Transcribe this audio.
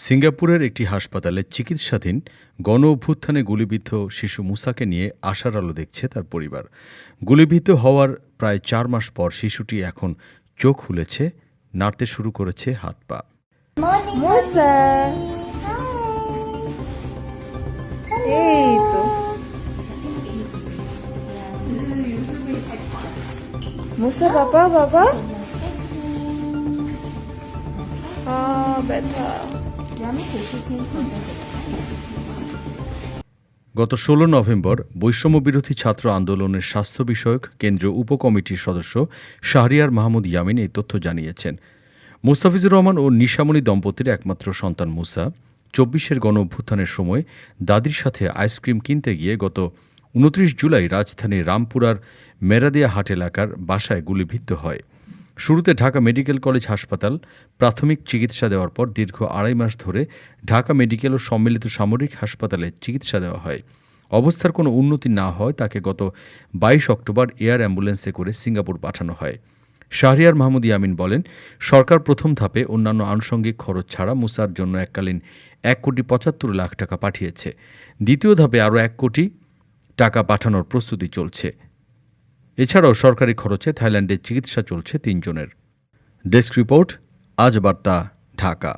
সিঙ্গাপুরের একটি হাসপাতালে চিকিৎসাধীন গণ অভ্যুত্থানে গুলিবিদ্ধ শিশু মুসাকে নিয়ে আশার আলো দেখছে তার পরিবার। গুলিবিদ্ধ হওয়ার প্রায় ৪ মাস পর শিশুটি এখন চোখ খুলেছে, নাড়তে শুরু করেছে হাত পা। মুসা, এই তো মুসা, বাবা বাবা, ব্যথা। গত ১৬ নভেম্বর বৈষম্যবিরোধী ছাত্র আন্দোলনের স্বাস্থ্য বিষয়ক কেন্দ্রীয় উপকমিটির সদস্য শাহরিয়ার মাহমুদ ইয়ামিন এই তথ্য জানিয়েছেন। মুস্তাফিজুর রহমান ও নিশামণি দম্পতির একমাত্র সন্তান মুসা ২৪-এর গণ অভ্যুত্থানের সময় দাদির সাথে আইসক্রিম কিনতে গিয়ে গত ২৯ জুলাই রাজধানীর রামপুরার মেরাদিয়া হাট এলাকার বাসায় গুলিবিদ্ধ হয়। শুরুতে ঢাকা মেডিকেল কলেজ হাসপাতাল প্রাথমিক চিকিৎসা দেওয়ার পর দীর্ঘ ২.৫ মাস ধরে ঢাকা মেডিকেল ও সম্মিলিত সামরিক হাসপাতালে চিকিৎসা দেওয়া হয়। অবস্থার কোনো উন্নতি না হয় তাকে গত ২২ অক্টোবর এয়ার অ্যাম্বুলেন্সে করে সিঙ্গাপুর পাঠানো হয়। শাহরিয়ার মাহমুদ ইয়ামিন বলেন, সরকার প্রথম ধাপে অন্যান্য আনুষঙ্গিক খরচ ছাড়া মুসার জন্য এককালীন ১,৭৫,০০,০০০ টাকা পাঠিয়েছে। দ্বিতীয় ধাপে আরও ১ কোটি টাকা পাঠানোর প্রস্তুতি চলছে। এছাড়াও সরকারি খরচে থাইল্যান্ডে চিকিৎসা চলছে ৩ জনের। ডেস্ক রিপোর্ট, আজ বার্তা, ঢাকা।